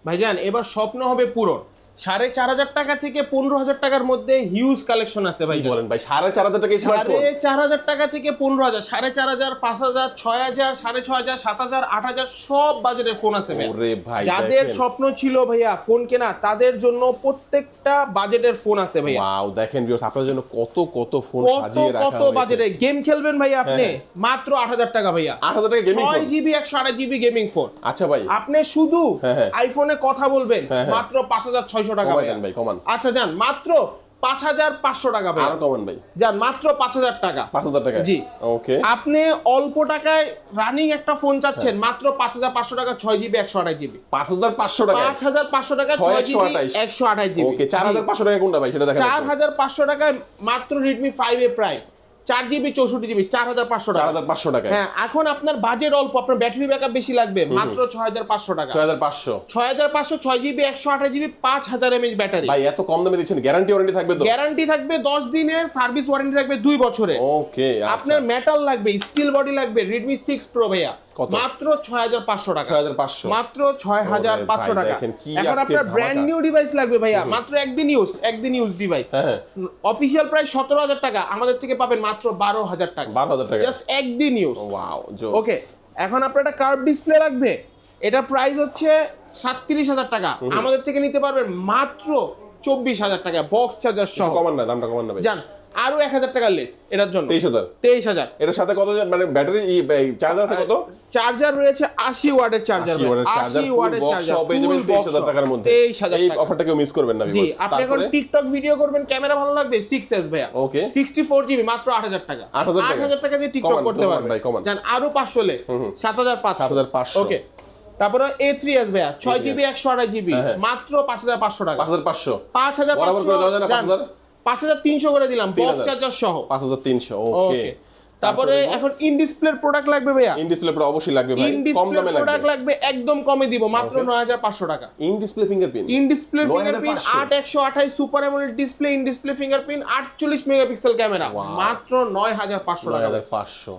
ভাইজান এবার স্বপ্ন হবে পূরণ। 4,500 টাকা থেকে 15,000 টাকার মধ্যে হিউজ কালেকশন আছে ভাই। বলেন ভাই 4,500 টাকা স্মার্টফোন? 4,500 টাকা থেকে 15,000, 4,500, 5,000, 6,000, 6,500, 7,000, 8,000 সব বাজেটের ফোন আছে ভাই। ওরে ভাই যাদের স্বপ্ন ছিল ভাইয়া ফোন কেনা তাদের জন্য প্রত্যেকটা বাজেটের ফোন আছে ভাইয়া। ওয়াও দেখেন ভিউয়ার্স আপনাদের জন্য কত কত ফোন সাজিয়ে রাখা হয়েছে। কত বাজেটে গেম খেলবেন ভাই আপনি মাত্র 8,000 টাকা ভাইয়া। 8,000 টাকা gaming phone? 6GB 128GB gaming phone. আচ্ছা ভাই আপনি শুধু আইফোনে কথা বলবেন মাত্র 5,600 টাকা ভাই। কমান। আচ্ছা যান মাত্র 5,500 টাকা ভাই। আরো কমান ভাই। যান মাত্র 5,000 টাকা। 5,000 টাকা? জি ওকে। আপনি অল্প টাকায় রানিং একটা ফোন চাচ্ছেন মাত্র 5,500 টাকা 6GB 128GB। 5,500 টাকা? 5,500 টাকা 6GB 128GB। ওকে 4,500 টাকা কোনটা ভাই সেটা দেখান। 4,500 টাকায় মাত্র Redmi 5A Prime 4GB 64GB 4,500 টাকা। 4,500 টাকা? হ্যাঁ এখন আপনার বাজেট অল্প, আপনার ব্যাটারি ব্যাকআপ বেশি লাগবে মাত্র 6,500 টাকা। 6,500? 6,500 6GB 128GB 5,000 mAh ব্যাটারি। ভাই এত কম দামে দিচ্ছেন, গ্যারান্টি ওয়ারেন্টি থাকবে তো? গ্যারান্টি থাকবে 10 দিনের, সার্ভিস ওয়ারেন্টি থাকবে 2 বছরের। ওকে আপনার মেটাল লাগবে, স্টিল বডি লাগবে, Redmi 6 Pro ভাইয়া মাত্র 6,500 টাকা। 6,500? মাত্র 6,500 টাকা। এখন আপনার ব্র্যান্ড নিউ ডিভাইস লাগবে ভাইয়া মাত্র একদিন ইউজ ডিভাইস। অফিশিয়াল প্রাইস 17,000 টাকা, আমাদের থেকে পাবেন মাত্র 12,000 টাকা। 12,000 টাকা জাস্ট একদিন ইউজ। ওয়াও জোস। ওকে এখন আপনার একটা কার্ভ ডিসপ্লে লাগবে, এটা প্রাইস হচ্ছে 37,000 টাকা, আমাদের থেকে নিতে পারবেন মাত্র 24,000 টাকা বক্স চার্জার সহ। কমান না, দামটা কমান না ভাই। জান আরো 1,000 টাকা লেস এটার জন্য। 23,000? এটার সাথে কত মানে ব্যাটারি চার্জার আছে কত? চার্জার রয়েছে 80 ওয়াটের চার্জার। 80 ওয়াটের চার্জার সব পেয়ে যাবেন 23,000 টাকার মধ্যে। 23,000 এই অফারটা কেউ মিস করবেন না ভিউয়ার্স। আপনি এখন টিকটক ভিডিও করবেন, ক্যামেরা ভালো লাগবে 6S ভাইয়া। ওকে 64GB মাত্র 8,000 টাকা। 8,000 টাকা দিয়ে টিকটক করতে পারবেন ভাই। জান আরো 500 লেস 7,500। 7,500 ওকে তারপরে A3s ভাইয়া 6GB 128GB মাত্র 5,500 টাকা। 5,500? 5,500 বরাবর করে দাও না 5,000? 5,300 করে দিলাম বক্স চার্জার সহ। 5,300 ওকে। তারপরে এখন ইন ডিসপ্লের প্রোডাক্ট লাগবে ভাইয়া। ইন ডিসপ্লে প্রো অবশ্যই লাগবে ভাই, কম দামে লাগবে। প্রোডাক্ট লাগবে একদম কমে দিব মাত্র 9,500 টাকা। In display fingerprint? In display fingerprint 8/128 super AMOLED display, in display fingerprint 48 megapixel camera মাত্র 9,500 টাকা।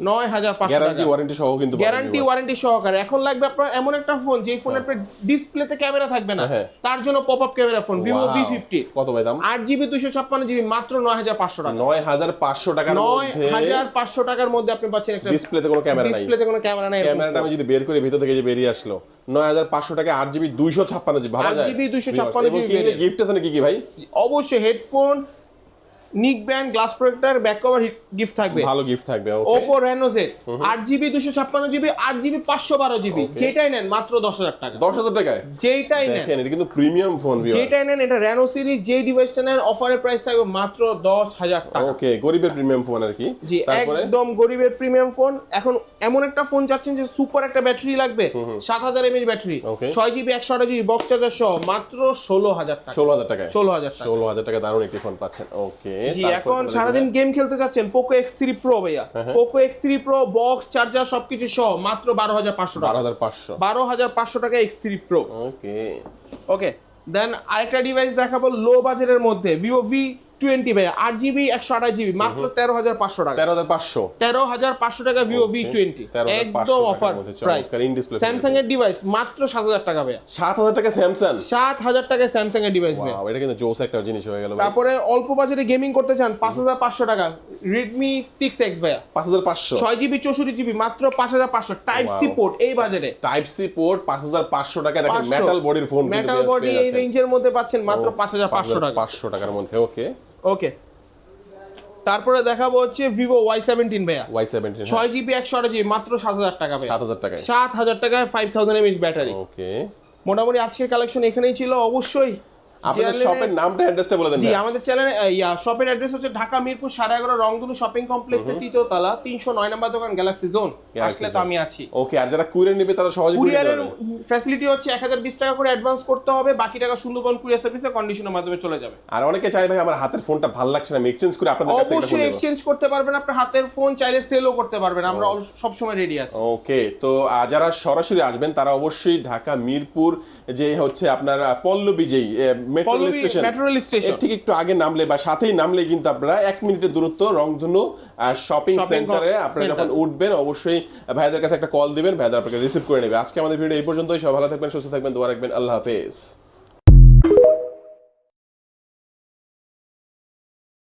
9,500 গ্যারান্টি ওয়ারেন্টি সহ কিন্তু গ্যারান্টি ওয়ারেন্টি সহকারে। এখন লাগবে আপনার এমন একটা ফোন যেই ফোনের ডিসপ্লেতে ক্যামেরা থাকবে না, তার জন্য popup camera phone Vivo V50। কত ভাই দাম? 8GB 256GB মাত্র 9,500 টাকা। 9,500 টাকার মধ্যে 9,500 টাকার মধ্যে আপনি পাচ্ছেন একটা ডিসপ্লেতে কোনো ক্যামেরা নাই। ডিসপ্লেতে কোনো ক্যামেরা নাই। ক্যামেরাটা আমি যদি বের করি ভিতর থেকে যে বেরিয়ে আসলো 9,500 টাকা 8GB 256GB ভাবা যায়? 8GB 256GB গিফট আছে নাকি কি ভাই? অবশ্যই হেডফোন, নিক band, glass protector, back cover gift থাকবে, ভালো গিফট থাকবে। ওকে Oppo Reno Z 8GB 256GB 8GB 512GB যেটাই নেন মাত্র 10,000 টাকা। 10,000 টাকায় যেটাই নেন, দেখেন এটা কিন্তু প্রিমিয়াম ফোন ভিউয়ার। যেটাই নেন এটা Reno সিরিজ যে ডিভাইসটা নেন অফারের প্রাইস থাকবে মাত্র 10,000 টাকা। ওকে গরিবের প্রিমিয়াম ফোন আর কি। জি একদম গরিবের প্রিমিয়াম ফোন। এখন এমন একটা ফোন চাচ্ছেন যে সুপার একটা ব্যাটারি লাগবে 7,000 mAh battery 6GB 128GB box charger সহ মাত্র 16,000 টাকা। 16,000 টাকায়? 16,000 টাকা দারুণ একটি ফোন পাচ্ছেন। ওকে জি এখন সারাদিন গেম খেলতে চাচ্ছেন Poco X3 Pro ভাইয়া। Poco X3 Pro box charger সবকিছু সহ মাত্র 12,500 টাকা। 12,500 টাকা X3 Pro। ওকে ওকে দেন আরেকটা ডিভাইস দেখাবো লো বাজেটের মধ্যে Vivo V20 ভাইয়া 8GB 128GB মাত্র 13,500 টাকা। 13,500 টাকা Vivo V20 একদম অফার প্রাইস। স্যামসাং এর ডিভাইস মাত্র 7,000 টাকা ভাইয়া। 7,000 টাকা স্যামসাং? 7,000 টাকা স্যামসাং এর ডিভাইস ভাইয়া। ওয়াও এটা কিন্তু জোস একটা জিনিস হয়ে গেল। তারপরে অল্প বাজেটে গেমিং করতে চান 5,500 টাকা Redmi 6X ভাইয়া। 5,500? 6GB 64GB মাত্র 5,500 টাইপ সি পোর্ট এই বাজেটে। টাইপ সি পোর্ট 5,500 টাকা দেখেন মেটাল বডির ফোন কিন্তু মেটাল বডি এই রেঞ্জের মধ্যে পাচ্ছেন মাত্র 5,500 টাকা। 500 টাকার মধ্যে। ওকে ওকে তারপরে দেখাবো হচ্ছে Vivo Y17 ভাইয়া। Y17 6GB 128GB মাত্র 7,000 টাকা ভাইয়া। 7,000 টাকায়? 7,000 টাকায় 5,000 mAh ব্যাটারি। ওকে মোটামুটি আজকের কালেকশন এখানেই ছিল। অবশ্যই আপনাদের শপের নামটা অ্যাড্রেসটা বলে দেন। জি আমাদের চ্যানেলে শপের অ্যাড্রেস হচ্ছে ঢাকা মিরপুর 11.5 রংধনু শপিং কমপ্লেক্সের 3য় তলা 309 নম্বর দোকান গ্যালাক্সি জোন। আসলে তো আমি আছি। ওকে আর যারা কুরিয়ার নেবে তারা সহজে কুরিয়ারের ফ্যাসিলিটি হচ্ছে 1,020 টাকা করে অ্যাডভান্স করতে হবে, বাকি টাকা সুন্দরবন কুরিয়ার সার্ভিসে কন্ডিশনের মাধ্যমে চলে যাবে। আর অনেকে চাই ভাই আমার হাতের ফোনটা ভালো লাগছে না, আমি এক্সচেঞ্জ করে আপনাদের কাছ থেকে অবশ্যই এক্সচেঞ্জ করতে পারবেন, আপনার হাতের ফোন চাইলে সেলও করতে পারবেন, আমরা সব সময় রেডি আছি। ওকে তো যারা সরাসরি আসবেন তারা অবশ্যই ঢাকা মিরপুর যে হচ্ছে আপনার পল্লবী যেই metro rail station, metro rail station ঠিক একটু আগে নামলে বা সাথেই নামলে কিন্তু আপনারা 1 মিনিটের দূরত্ব রংধনু শপিং সেন্টারে আপনারা যখন উঠবেন অবশ্যই ভাইদের কাছে একটা কল দিবেন, ভাইদের আপনাকে রিসিভ করে নেবে। আজকে আমাদের ভিডিও এই পর্যন্তই। সবাই ভালো থাকবেন, সুস্থ থাকবেন, দোয়া রাখবেন। আল্লাহ হাফেজ।